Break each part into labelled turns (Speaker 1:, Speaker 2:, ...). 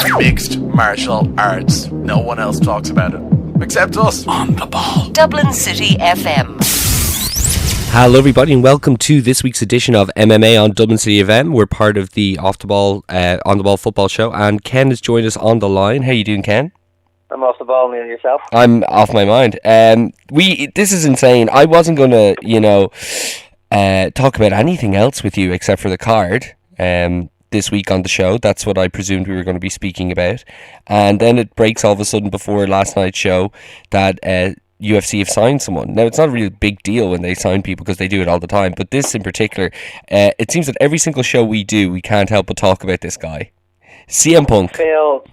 Speaker 1: Mixed martial arts. No one else talks about it. Except us. On the ball.
Speaker 2: Dublin City FM.
Speaker 3: Hello everybody and welcome to this week's edition of MMA on Dublin City FM. We're part of the On the Ball football show, and Ken has joined us on the line. How you doing, Ken?
Speaker 4: I'm off the ball, Neill, yourself?
Speaker 3: I'm off my mind. This is insane. I wasn't going to, talk about anything else with you except for the card this week on the show. That's what I presumed we were going to be speaking about. And then it breaks all of a sudden before last night's show that UFC have signed someone. Now, it's not a really big deal when they sign people because they do it all the time. But this in particular, it seems that every single show we do, we can't help but talk about this guy. C.M Punk.
Speaker 4: Phil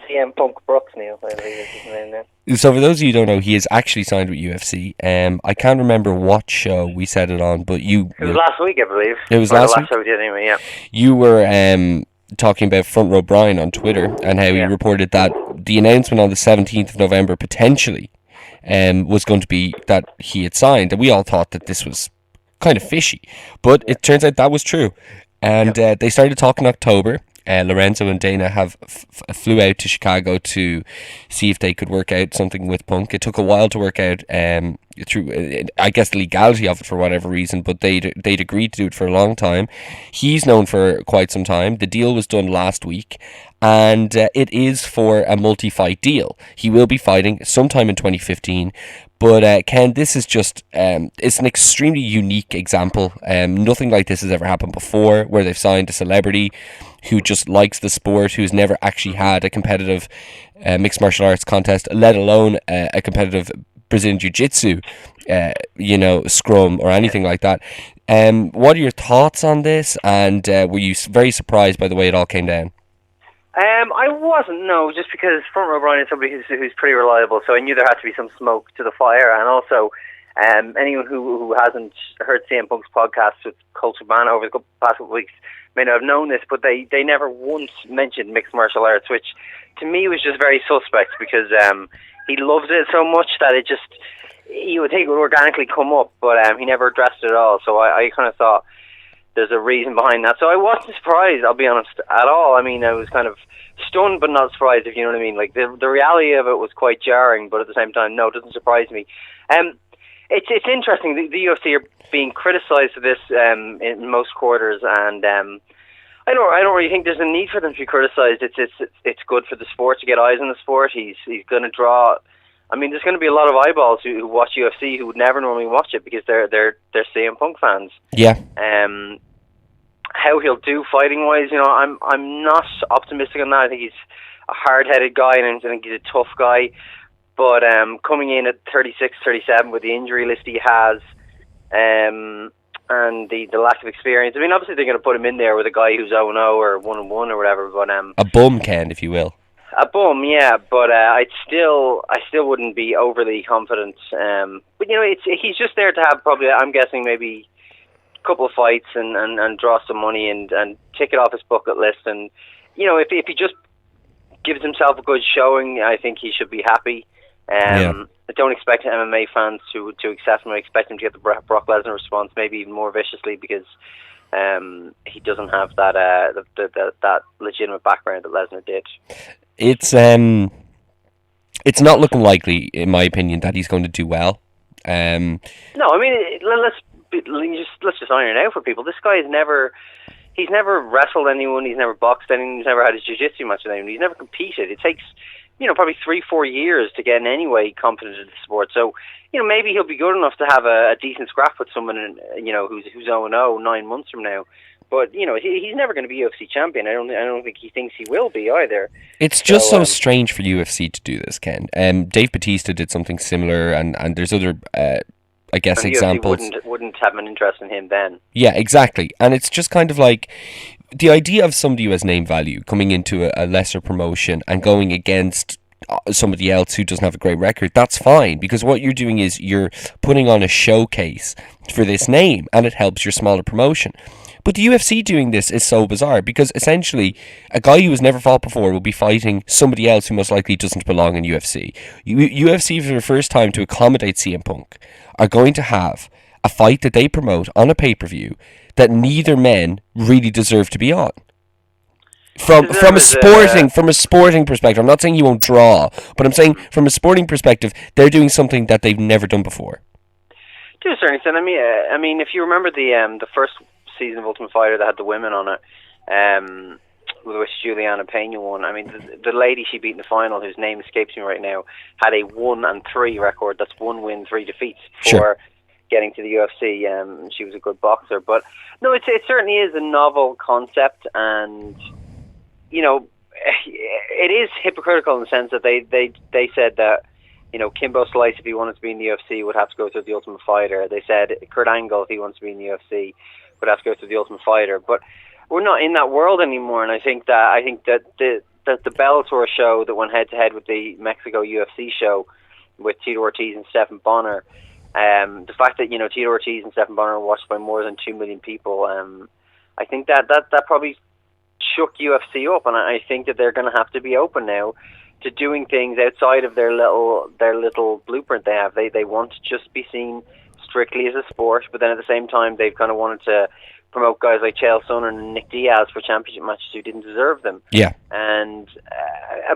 Speaker 4: C.M Punk Brooks, Neill, I believe is his name now.
Speaker 3: So for those of you who don't know, he is actually signed with UFC. I can't remember what show we said it on, but you...
Speaker 4: It was last week, I believe.
Speaker 3: It was last week?
Speaker 4: show we did anyway, yeah.
Speaker 3: You were talking about Front Row Brian on Twitter and how he reported that the announcement on the 17th of November potentially was going to be that he had signed. And we all thought that this was kind of fishy. But it turns out that was true. And they started talking in October. Lorenzo and Dana have flew out to Chicago to see if they could work out something with Punk. It took a while to work out through, I guess, the legality of it for whatever reason, but they'd agreed to do it for a long time. He's known for quite some time. The deal was done last week, and it is for a multi-fight deal. He will be fighting sometime in 2015. But Ken, this is just, it's an extremely unique example. Nothing like this has ever happened before, where they've signed a celebrity who just likes the sport, who's never actually had a competitive mixed martial arts contest, let alone a competitive Brazilian Jiu-Jitsu, scrum or anything like that. What are your thoughts on this? And were you very surprised by the way it all came down?
Speaker 4: I wasn't, no, just because Front Row Brian is somebody who's pretty reliable, so I knew there had to be some smoke to the fire. And also, anyone who hasn't heard CM Punk's podcast with Culture Man over the past couple of weeks may not have known this, but they never once mentioned mixed martial arts, which to me was just very suspect, because he loves it so much that it just, you would think it would organically come up, but he never addressed it at all. So I kind of thought there's a reason behind that. So I wasn't surprised, I'll be honest, at all. I mean, I was kind of stunned but not surprised, if you know what I mean. Like, the reality of it was quite jarring, but at the same time, no, it doesn't surprise me. It's interesting. The UFC are being criticised for this in most quarters, and I don't really think there's a need for them to be criticised. It's good for the sport to get eyes on the sport. He's going to draw. I mean, there's going to be a lot of eyeballs who watch UFC who would never normally watch it because they're CM Punk fans.
Speaker 3: Yeah.
Speaker 4: How he'll do fighting wise, I'm not optimistic on that. I think he's a hard-headed guy, and I think he's a tough guy. But coming in at 36, 37 with the injury list he has, and the lack of experience. I mean, obviously they're going to put him in there with a guy who's 0-0 or 1-1 or whatever. But
Speaker 3: a bum, Ken, if you will.
Speaker 4: A bum, yeah. But I still wouldn't be overly confident. But he's just there to have probably, I'm guessing, maybe a couple of fights and draw some money and tick it off his bucket list. And if he just gives himself a good showing, I think he should be happy. I don't expect MMA fans to accept him. I expect him to get the Brock Lesnar response, maybe even more viciously, because he doesn't have that legitimate background that Lesnar did.
Speaker 3: It's not looking likely, in my opinion, that he's going to do well.
Speaker 4: No, I mean, let's just iron it out for people. This guy he's never wrestled anyone, he's never boxed anyone, he's never had his jiu-jitsu match with anyone, he's never competed. It takes probably 3-4 years to get in any way confident in the sport. So, maybe he'll be good enough to have a decent scrap with someone, who's 0-0 9 months from now. But, he's never going to be UFC champion. I don't think he thinks he will be either.
Speaker 3: It's just so strange for UFC to do this, Ken. Dave Bautista did something similar, and there's other, I guess, and examples.
Speaker 4: UFC wouldn't have an interest in him then.
Speaker 3: Yeah, exactly. And it's just kind of like the idea of somebody who has name value coming into a lesser promotion and going against somebody else who doesn't have a great record, that's fine, because what you're doing is you're putting on a showcase for this name, and it helps your smaller promotion. But the UFC doing this is so bizarre, because essentially a guy who has never fought before will be fighting somebody else who most likely doesn't belong in UFC. UFC, for the first time, to accommodate CM Punk, are going to have a fight that they promote on a pay-per-view that neither men really deserve to be on. From a sporting perspective, I'm not saying you won't draw, but I'm saying from a sporting perspective, they're doing something that they've never done before.
Speaker 4: To a certain extent, I mean, if you remember the first season of Ultimate Fighter that had the women on it, with which Juliana Pena won. I mean, the lady she beat in the final, whose name escapes me right now, had a 1-3 record. That's 1 win, 3 defeats for getting to the UFC. She was a good boxer, but no, it certainly is a novel concept, and you know, it is hypocritical in the sense that they said that, you know, Kimbo Slice, if he wanted to be in the UFC, would have to go through the Ultimate Fighter. They said Kurt Angle, if he wants to be in the UFC, would have to go through the Ultimate Fighter. But we're not in that world anymore, and I think that the Bellator show that went head to head with the Mexico UFC show with Tito Ortiz and Stephan Bonnar, the fact that, you know, Tito Ortiz and Stephan Bonnar were watched by more than 2 million people, I think that probably shook UFC up, and I think that they're going to have to be open now to doing things outside of their little blueprint they have. They want to just be seen strictly as a sport, but then at the same time they've kind of wanted to promote guys like Chael Sonnen and Nick Diaz for championship matches who didn't deserve them.
Speaker 3: Yeah.
Speaker 4: And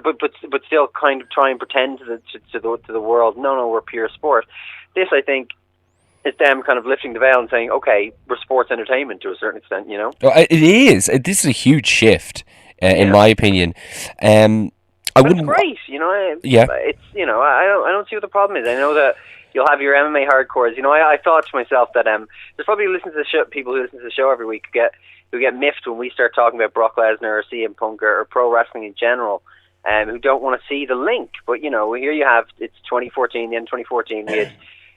Speaker 4: but still kind of try and pretend to the world, no, we're pure sport. This, I think, is them kind of lifting the veil and saying, okay, we're sports entertainment to a certain extent, you know?
Speaker 3: It is. This is a huge shift, in my opinion.
Speaker 4: But it's great, you know. It's, you know, I don't see what the problem is. I know that you'll have your MMA hardcores. You know, I thought to myself that there's probably people who listen to the show every week who get miffed when we start talking about Brock Lesnar or C.M Punk or pro wrestling in general, who don't want to see the link. But, you know, here you have, it's 2014, the end of 2014, we had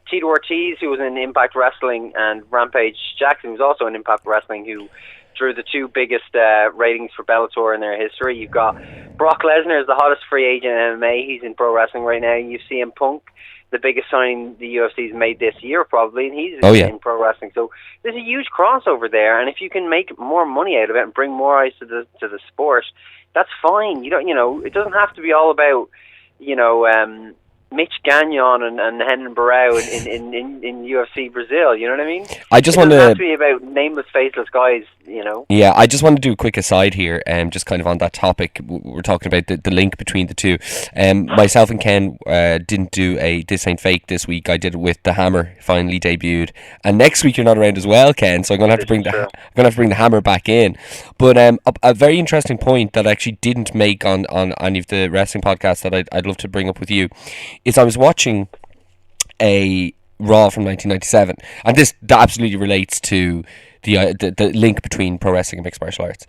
Speaker 4: Tito Ortiz, who was in Impact Wrestling, and Rampage Jackson, who was also in Impact Wrestling, who drew the 2 biggest ratings for Bellator in their history. You've got Brock Lesnar is the hottest free agent in MMA. He's in pro wrestling right now. You see CM Punk, the biggest signing the UFC's made this year probably, and he's in pro wrestling. So there's a huge crossover there, and if you can make more money out of it and bring more eyes to the sport, that's fine. You know, it doesn't have to be all about, you know, Mitch Gagnon and Renan Barão in UFC Brazil, you know what I mean?
Speaker 3: It doesn't have to
Speaker 4: be about nameless, faceless guys, you know?
Speaker 3: Yeah, I just want to do a quick aside here, just kind of on that topic. We're talking about the link between the two. Myself and Ken didn't do a This Ain't Fake this week. I did it with The Hammer, finally debuted. And next week you're not around as well, Ken, so I'm going to have to bring the Hammer back in. But a very interesting point that I actually didn't make on any of the wrestling podcasts that I'd love to bring up with you is I was watching a Raw from 1997, and this absolutely relates to the link between pro wrestling and mixed martial arts,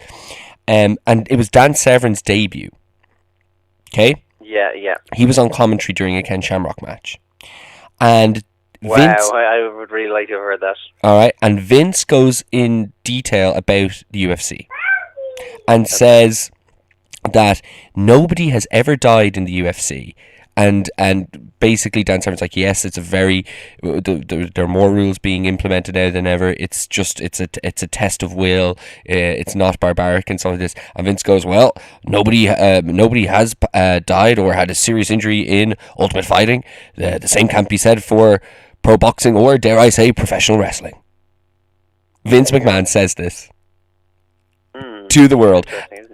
Speaker 3: and it was Dan Severn's debut. Okay.
Speaker 4: Yeah.
Speaker 3: He was on commentary during a Ken Shamrock match, and Vince,
Speaker 4: I would really like to have heard that.
Speaker 3: All right, and Vince goes in detail about the UFC and says that nobody has ever died in the UFC. And basically Dan Severn's like, yes, it's a very there are more rules being implemented now than ever. It's a test of will. It's not barbaric and stuff like this. And Vince goes, well, nobody has died or had a serious injury in Ultimate Fighting. The same can't be said for pro boxing or, dare I say, professional wrestling. Vince McMahon says this to the world.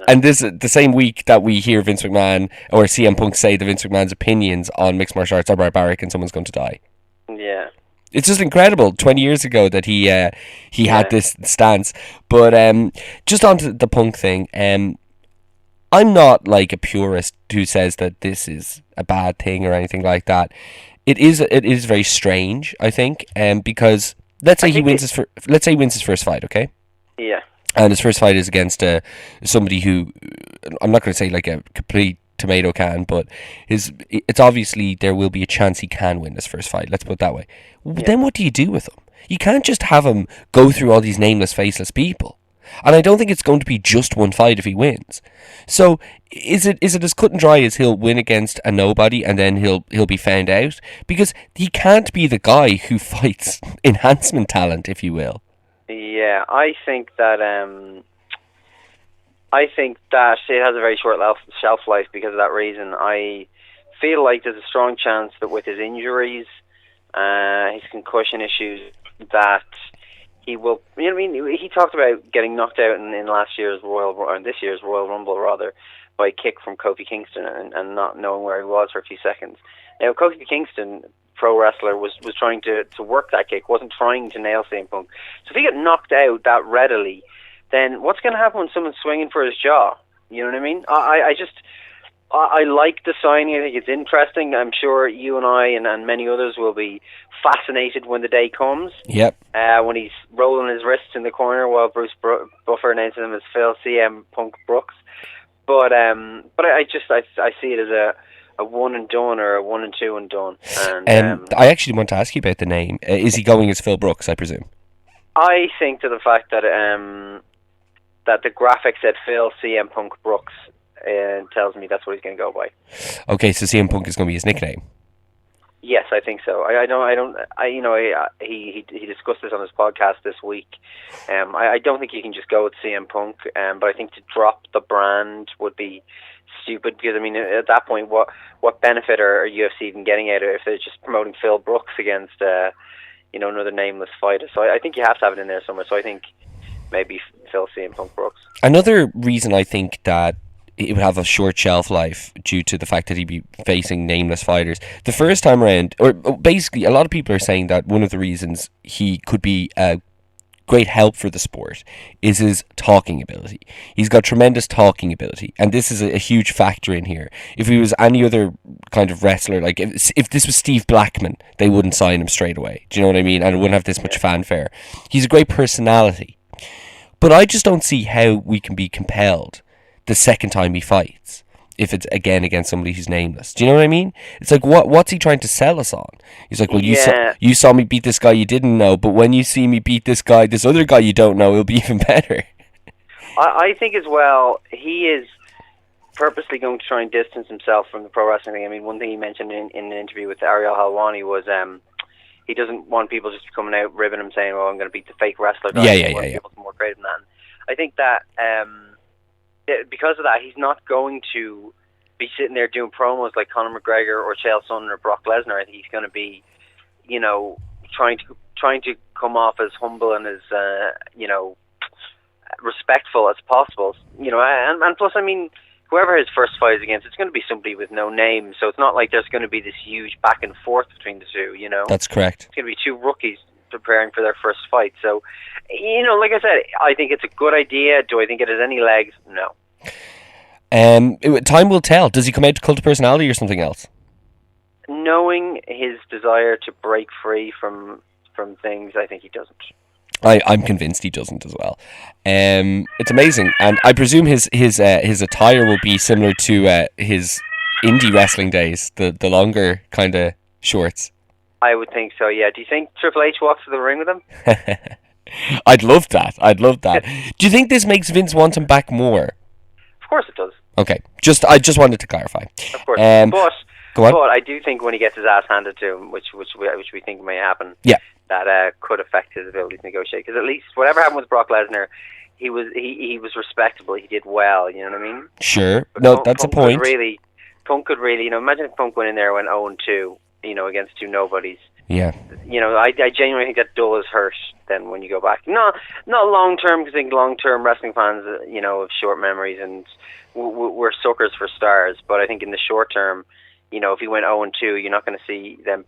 Speaker 3: And this the same week that we hear Vince McMahon or CM Punk say that Vince McMahon's opinions on mixed martial arts are barbaric and someone's going to die.
Speaker 4: Yeah.
Speaker 3: It's just incredible. 20 years ago that he had this stance. But just onto the Punk thing, I'm not like a purist who says that this is a bad thing or anything like that. It is very strange, I think, because let's say he wins his first fight, okay?
Speaker 4: Yeah.
Speaker 3: And his first fight is against somebody who, I'm not going to say like a complete tomato can, but it's obviously there will be a chance he can win his first fight. Let's put it that way. Yeah. Then what do you do with him? You can't just have him go through all these nameless, faceless people. And I don't think it's going to be just one fight if he wins. So is it as cut and dry as he'll win against a nobody and then he'll be found out? Because he can't be the guy who fights enhancement talent, if you will.
Speaker 4: Yeah, I think that it has a very short shelf life because of that reason. I feel like there's a strong chance that with his injuries, his concussion issues, that he will. You know what I mean? He talked about getting knocked out in this year's Royal Rumble rather, by a kick from Kofi Kingston and not knowing where he was for a few seconds. Now, Kofi Kingston, pro wrestler, was trying to work that kick, wasn't trying to nail CM Punk. So if he get knocked out that readily, then what's going to happen when someone's swinging for his jaw? You know what I mean? I like the signing. I think it's interesting. I'm sure you and I and many others will be fascinated when the day comes.
Speaker 3: Yep.
Speaker 4: When he's rolling his wrists in the corner while Bruce Buffer announces him as Phil CM Punk Brooks. But I see it as a one and done or a 1 and 2 and done. And
Speaker 3: I actually want to ask you about the name. Is he going as Phil Brooks, I presume?
Speaker 4: I think to the fact that that the graphic said Phil CM Punk Brooks tells me that's what he's going to go by.
Speaker 3: Okay, so CM Punk is going to be his nickname.
Speaker 4: Yes, I think so. He discussed this on his podcast this week. I don't think you can just go with CM Punk, but I think to drop the brand would be stupid, because I mean, at that point, what benefit are UFC even getting out of it if they're just promoting Phil Brooks against another nameless fighter? So I think you have to have it in there somewhere. So I think maybe Phil CM Punk Brooks. Another
Speaker 3: reason I think that it would have a short shelf life due to the fact that he'd be facing nameless fighters. The first time around, or basically a lot of people are saying that one of the reasons he could be a great help for the sport is his talking ability. He's got tremendous talking ability, and this is a huge factor in here. If he was any other kind of wrestler, like if this was Steve Blackman, they wouldn't sign him straight away. Do you know what I mean? And it wouldn't have this much fanfare. He's a great personality. But I just don't see how we can be compelled the second time he fights if it's again against somebody who's nameless. Do you know what I mean? It's like, what's he trying to sell us on? He's like, well, you saw me beat this guy you didn't know, but when you see me beat this other guy you don't know, it'll be even better.
Speaker 4: I think as well, he is purposely going to try and distance himself from the pro wrestling thing. I mean, one thing he mentioned in an interview with Ariel Helwani was he doesn't want people just coming out ribbing him saying, "Oh, I'm going to beat the fake wrestler."
Speaker 3: Yeah.
Speaker 4: People more creative than that. I think that because of that, he's not going to be sitting there doing promos like Conor McGregor or Chael Sonnen or Brock Lesnar. I think he's going to be, trying to come off as humble and as respectful as possible. And plus, I mean, whoever his first fight is against, it's going to be somebody with no name. So it's not like there's going to be this huge back and forth between the two.
Speaker 3: That's correct.
Speaker 4: It's going to be two rookies preparing for their first fight. So, like I said, I think it's a good idea. Do I think it has any legs? No.
Speaker 3: Time will tell. Does he come out to Cult of Personality or something else?
Speaker 4: Knowing his desire to break free from things, I think he doesn't.
Speaker 3: I'm convinced he doesn't as well. It's amazing, and I presume his attire will be similar to his indie wrestling days, the longer kind of shorts.
Speaker 4: I would think so, yeah. Do you think Triple H walks to the ring with him?
Speaker 3: I'd love that. Do you think this makes Vince want him back more?
Speaker 4: Of course it does.
Speaker 3: Okay, I just wanted to clarify.
Speaker 4: Of course,
Speaker 3: but
Speaker 4: I do think when he gets his ass handed to him, which we think may happen, that could affect his ability to negotiate. Because at least whatever happened with Brock Lesnar, he was respectable. He did well. You know what I mean?
Speaker 3: Sure. But that's a point.
Speaker 4: Punk could really, imagine if Punk went in there and went 0-2, against two nobodies.
Speaker 3: Yeah.
Speaker 4: I genuinely think that does hurt then when you go back. Not long term, because I think long term wrestling fans, have short memories and we're suckers for stars. But I think in the short term, if he went 0-2, you're not going to see them,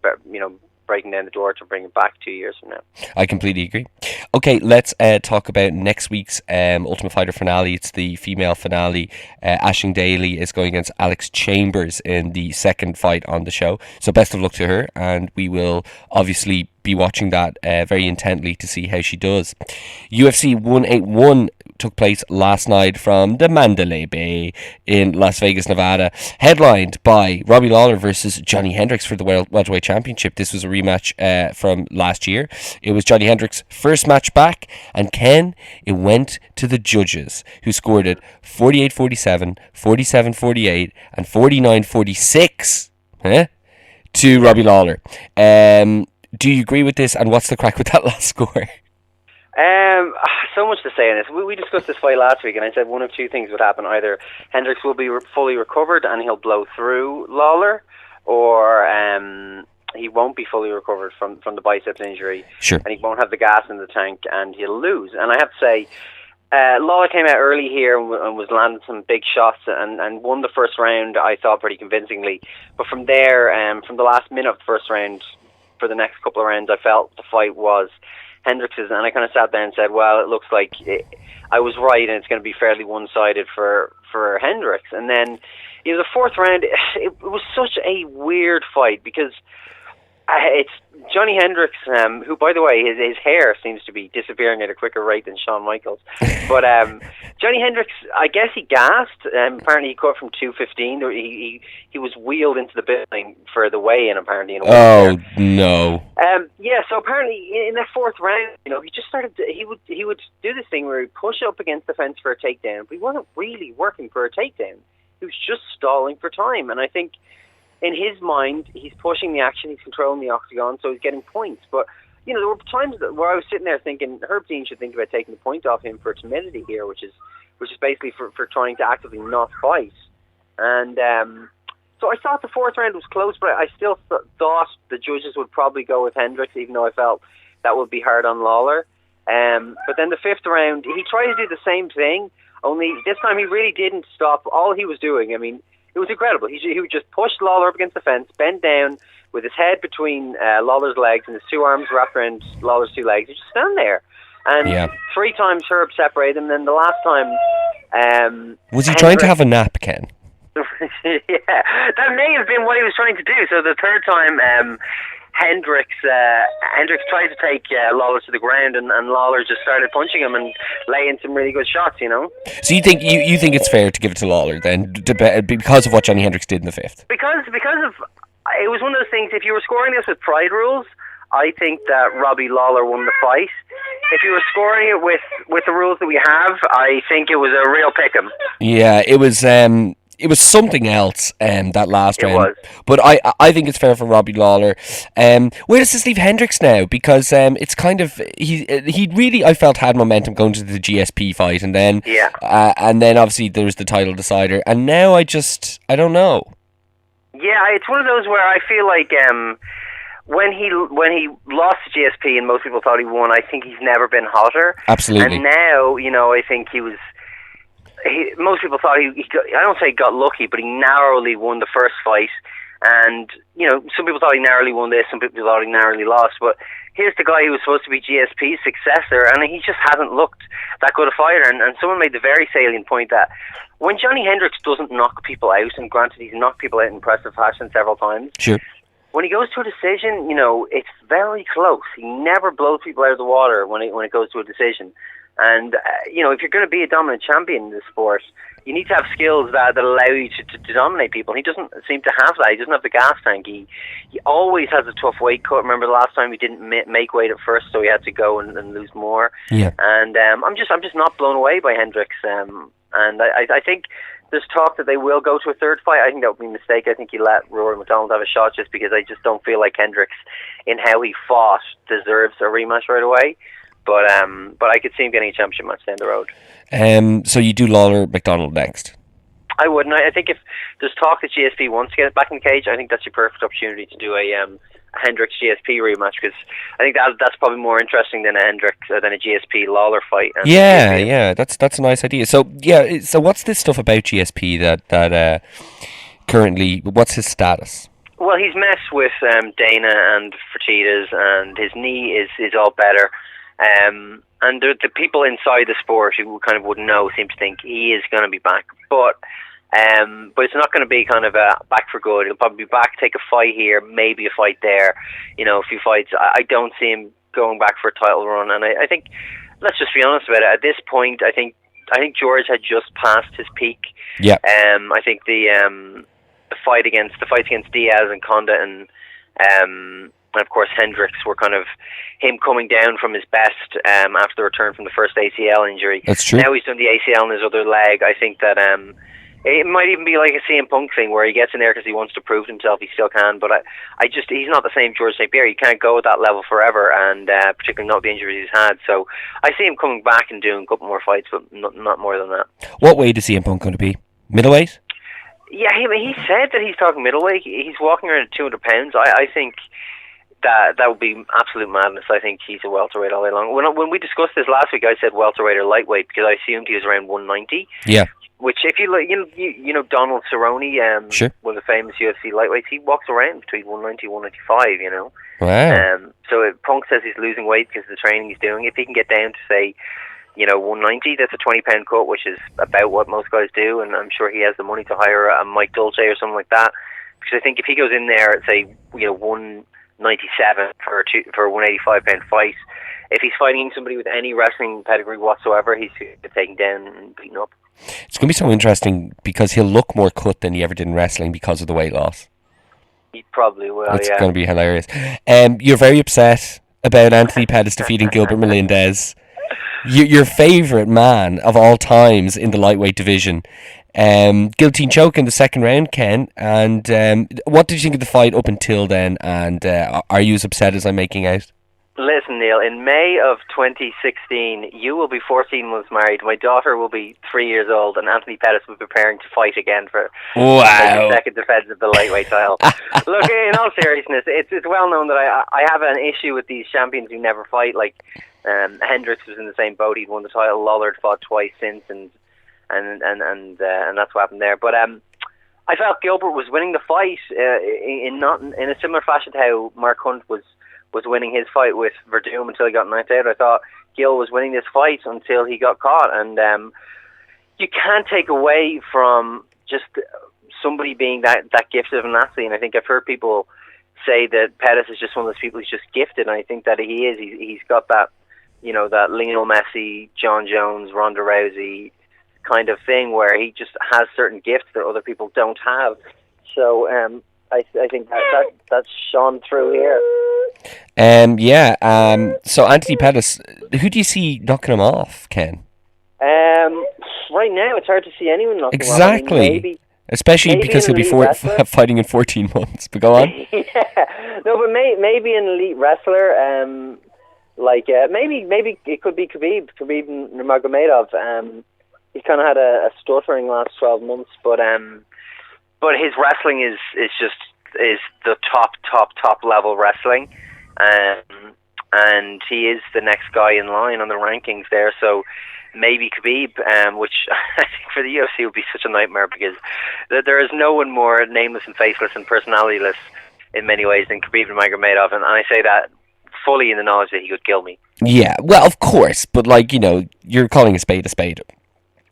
Speaker 4: breaking down the door to bring it back 2 years from now.
Speaker 3: I completely agree. Okay, let's talk about next week's Ultimate Fighter finale. It's the female finale. Aisling Daly is going against Alex Chambers in the second fight on the show. So best of luck to her, and we will obviously be watching that very intently to see how she does. UFC 181 took place last night from the Mandalay Bay in Las Vegas, Nevada, headlined by Robbie Lawler versus Johnny Hendricks for the World Welterweight Championship. This was a rematch from last year. It was Johnny Hendricks' first match back, and Ken, it went to the judges, who scored it 48-47, 47-48, and 49-46 to Robbie Lawler. Do you agree with this, and what's the crack with that last score?
Speaker 4: So much to say on this. We discussed this fight last week, and I said one of two things would happen. Either Hendricks will be fully recovered and he'll blow through Lawler, or he won't be fully recovered from the biceps injury,
Speaker 3: Sure.
Speaker 4: and he won't have the gas in the tank, and he'll lose. And I have to say, Lawler came out early here and was landing some big shots and won the first round, I thought, pretty convincingly. But from there, from the last minute of the first round, for the next couple of rounds, I felt the fight was Hendricks's, and I kind of sat there and said, well, it looks like I was right, and it's going to be fairly one-sided for Hendricks. And then, the fourth round, it was such a weird fight because it's Johnny Hendricks, who, by the way, his hair seems to be disappearing at a quicker rate than Shawn Michaels. But Johnny Hendricks, I guess he gassed. Apparently, he cut from 215. He was wheeled into the building for the weigh-in. Apparently, in a
Speaker 3: oh no.
Speaker 4: Yeah. So apparently, in that fourth round, he just started. He would do this thing where he'd push up against the fence for a takedown, but he wasn't really working for a takedown. He was just stalling for time, and I think, in his mind, he's pushing the action, he's controlling the octagon, so he's getting points. But, there were times where I was sitting there thinking, Herb Dean should think about taking the point off him for timidity here, which is basically for trying to actively not fight. And so I thought the fourth round was close, but I still thought the judges would probably go with Hendricks, even though I felt that would be hard on Lawler. But then the fifth round, he tried to do the same thing, only this time he really didn't stop. All he was doing, it was incredible. He would just push Lawler up against the fence, bend down with his head between Lawler's legs and his two arms wrapped around Lawler's two legs. He just stand there. And 3 times Herb separated him. Then the last time...
Speaker 3: was he trying to have a nap, Ken?
Speaker 4: Yeah, that may have been what he was trying to do. So the third time... Hendricks tried to take Lawler to the ground, and Lawler just started punching him and laying some really good shots,
Speaker 3: So you think you think it's fair to give it to Lawler then, because of what Johnny Hendricks did in the fifth?
Speaker 4: Because of it was one of those things. If you were scoring this with pride rules, I think that Robbie Lawler won the fight. If you were scoring it with the rules that we have, I think it was a real pick'em.
Speaker 3: Yeah, it was. It was something else that last round.
Speaker 4: Was.
Speaker 3: But I think it's fair for Robbie Lawler. Where does this leave Hendricks now? Because it's kind of he really, I felt, had momentum going to the GSP fight, and then obviously there's the title decider, and now I don't know.
Speaker 4: Yeah, it's one of those where I feel like when he lost to GSP and most people thought he won, I think he's never been hotter.
Speaker 3: Absolutely.
Speaker 4: And now, I think most people thought he got, I don't say got lucky, but he narrowly won the first fight. And, some people thought he narrowly won this, some people thought he narrowly lost. But here's the guy who was supposed to be GSP's successor, and he just hasn't looked that good a fighter. And someone made the very salient point that when Johnny Hendricks doesn't knock people out, and granted he's knocked people out in impressive fashion several times,
Speaker 3: sure,
Speaker 4: when he goes to a decision, it's very close. He never blows people out of the water when it goes to a decision. And, if you're going to be a dominant champion in this sport, you need to have skills that allow you to dominate people. He doesn't seem to have that. He doesn't have the gas tank. He always has a tough weight cut. Remember the last time he didn't make weight at first, so he had to go and lose more.
Speaker 3: Yeah.
Speaker 4: And I'm just not blown away by Hendricks. And I think there's talk that they will go to a third fight. I think that would be a mistake. I think he let Rory McDonald have a shot just because I just don't feel like Hendricks, in how he fought, deserves a rematch right away. But I could see him getting a championship match down the road.
Speaker 3: So you do Lawler McDonald next?
Speaker 4: I wouldn't. I think if there's talk that GSP wants to get it back in the cage, I think that's your perfect opportunity to do a Hendricks GSP rematch, because I think that's probably more interesting than a Hendricks than a GSP Lawler fight.
Speaker 3: Yeah, that's a nice idea. So what's this stuff about GSP that currently, what's his status?
Speaker 4: Well, he's messed with Dana and Fertitas, and his knee is all better. And the people inside the sport who kind of wouldn't know seem to think he is going to be back, but it's not going to be kind of a back for good. He'll probably be back, take a fight here, maybe a fight there, a few fights. I don't see him going back for a title run, and I think, let's just be honest about it. At this point, I think George had just passed his peak.
Speaker 3: Yeah.
Speaker 4: I think the fights against Diaz and Condit and of course Hendricks were kind of him coming down from his best after the return from the first ACL injury.
Speaker 3: That's true.
Speaker 4: Now he's done the ACL in his other leg. I think that it might even be like a CM Punk thing where he gets in there because he wants to prove himself. He still can, but he's not the same George St. Pierre. He can't go at that level forever, and particularly not the injuries he's had. So I see him coming back and doing a couple more fights, but not more than that.
Speaker 3: What weight is CM Punk going to be? Middleweight?
Speaker 4: Yeah, he said that he's talking middleweight. He's walking around at 200 pounds. I think that would be absolute madness. I think he's a welterweight all day long. When we discussed this last week, I said welterweight or lightweight because I assumed he was around 190.
Speaker 3: Yeah.
Speaker 4: Which, if you look, you know Donald Cerrone,
Speaker 3: sure,
Speaker 4: one of the famous UFC lightweights, he walks around between 190 and 195. You know.
Speaker 3: Wow.
Speaker 4: So if Punk says he's losing weight because of the training he's doing, if he can get down to say, 190, that's a 20-pound cut, which is about what most guys do, and I'm sure he has the money to hire a Mike Dolce or something like that. Because I think if he goes in there at, say, 197 for a 185-pound fight, if he's fighting somebody with any wrestling pedigree whatsoever, he's taken down and beaten up.
Speaker 3: It's going to be so interesting because he'll look more cut than he ever did in wrestling because of the weight loss.
Speaker 4: He probably will,
Speaker 3: It's going to be hilarious. You're very upset about Anthony Pettis defeating Gilbert Melendez. Your favourite man of all times in the lightweight division. Guillotine choke in the second round, Ken. And what did you think of the fight up until then? And are you as upset as I'm making out?
Speaker 4: Listen, Neil, in May of 2016, you will be 14 months married, my daughter will be 3 years old, and Anthony Pettis will be preparing to fight again for the second defense of the lightweight title. Look, in all seriousness, it's well known that I have an issue with these champions who never fight. Like Hendricks was in the same boat; he'd won the title. Lawler fought twice since, and that's what happened there. But I felt Gilbert was winning the fight in a similar fashion to how Mark Hunt was winning his fight with Verdum until he got knocked out. I thought Gil was winning this fight until he got caught, and you can't take away from just somebody being that gifted of an athlete. And I think I've heard people say that Pettis is just one of those people who's just gifted, and I think that he is. He's got that, that Lionel Messi, John Jones, Ronda Rousey kind of thing where he just has certain gifts that other people don't have. So I think that's shone through here.
Speaker 3: So Anthony Pettis, who do you see knocking him off, Ken?
Speaker 4: Right now, it's hard to see anyone knocking him off.
Speaker 3: Exactly. Especially because he'll be fighting in 14 months. But go on.
Speaker 4: Yeah. No, but maybe an elite wrestler. Maybe it could be Khabib Nurmagomedov. He's kind of had a stuttering last 12 months, but his wrestling is the top level wrestling, and he is the next guy in line on the rankings there. So maybe Khabib, which I think for the UFC would be such a nightmare because there is no one more nameless and faceless and personalityless in many ways than Khabib Nurmagomedov, and I say that fully in the knowledge that he could kill me. Yeah,
Speaker 3: well, of course, but you're calling a spade a spade.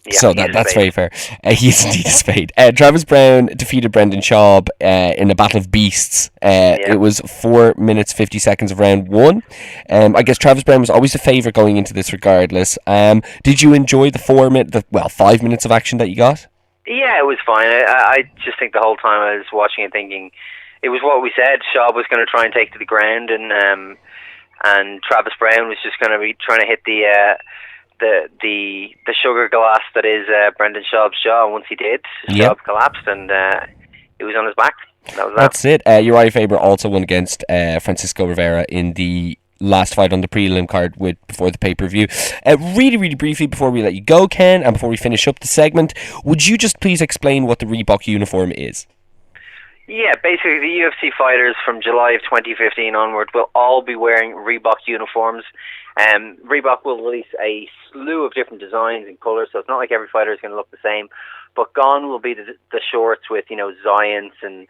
Speaker 4: Yeah,
Speaker 3: so that's very fair. He's indeed a spade. Travis Brown defeated Brendan Schaub in a battle of beasts. It was 4 minutes 50 seconds of round one. I guess Travis Brown was always a favourite going into this regardless. Did you enjoy the 5 minutes of action that you got?
Speaker 4: Yeah, it was fine. I just think the whole time I was watching it thinking it was what we said. Schaub was going to try and take to the ground, and Travis Brown was just going to be trying to hit the sugar glass that is Brendan Schaub's jaw, and once he did, Schaub collapsed and he was on his back. That's
Speaker 3: it. Uriah Faber also won against Francisco Rivera in the last fight on the prelim card before the pay-per-view. Really, really briefly before we let you go, Ken, and before we finish up the segment, would you just please explain what the Reebok uniform is?
Speaker 4: Yeah, basically the UFC fighters from July of 2015 onward will all be wearing Reebok uniforms. Reebok will release a slew of different designs and colours, so it's not like every fighter is going to look the same. But gone will be the shorts with, Giants and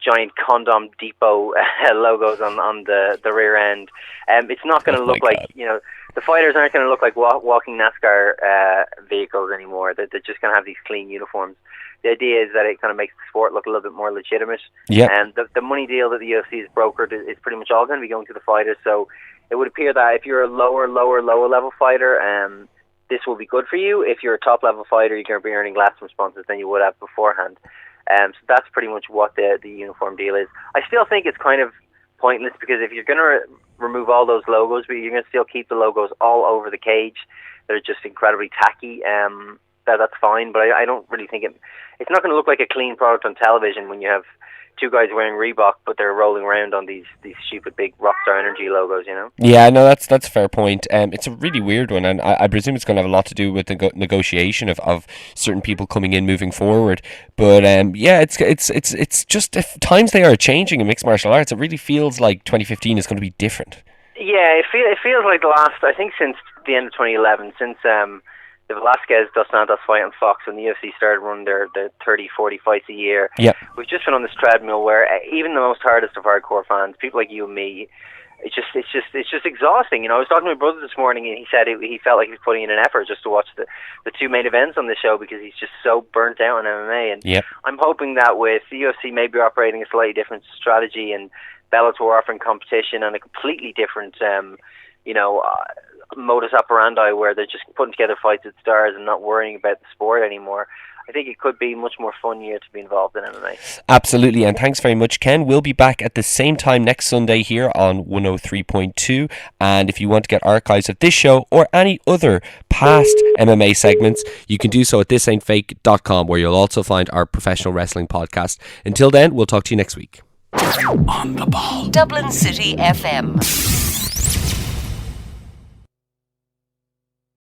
Speaker 4: giant Condom Depot logos on the rear end. It's not going to look like, the fighters aren't going to look like walking NASCAR vehicles anymore. They're just going to have these clean uniforms. The idea is that it kind of makes the sport look a little bit more legitimate.
Speaker 3: Yeah.
Speaker 4: And the money deal that the UFC has brokered is pretty much all going to be going to the fighters. So it would appear that if you're a lower level fighter, this will be good for you. If you're a top level fighter, you're going to be earning less from sponsors than you would have beforehand. So that's pretty much what the uniform deal is. I still think it's kind of pointless because if you're going to remove all those logos, but you're going to still keep the logos all over the cage, they're just incredibly tacky. That's fine, but I don't really think it's not going to look like a clean product on television when you have two guys wearing Reebok, but they're rolling around on these stupid big Rockstar Energy logos, you know?
Speaker 3: Yeah, no, that's a fair point. It's a really weird one, and I presume it's going to have a lot to do with the negotiation of certain people coming in, moving forward. But yeah, it's just, if times they are changing in mixed martial arts, it really feels like 2015 is going to be different.
Speaker 4: Yeah, it feels like the last, I think since the end of 2011, since the Velasquez Dos Santos fight on Fox, when the UFC started running their 30-40 fights a year.
Speaker 3: Yep.
Speaker 4: We've just been on this treadmill where even the most hardest of hardcore fans, people like you and me, it's just exhausting. You know, I was talking to my brother this morning, and he said he felt like he was putting in an effort just to watch the two main events on the show because he's just so burnt out on MMA. And
Speaker 3: yep.
Speaker 4: I'm hoping that with the UFC maybe operating a slightly different strategy, and Bellator offering competition and a completely different, modus operandi where they're just putting together fights at stars and not worrying about the sport anymore, I think it could be a much more fun year to be involved in MMA.
Speaker 3: Absolutely, and thanks very much, Ken. We'll be back at the same time next Sunday here on 103.2, and if you want to get archives of this show or any other past MMA segments, you can do so at thisaintfake.com, where you'll also find our professional wrestling podcast. Until then, we'll talk to you next week.
Speaker 1: On the ball.
Speaker 2: Dublin City FM.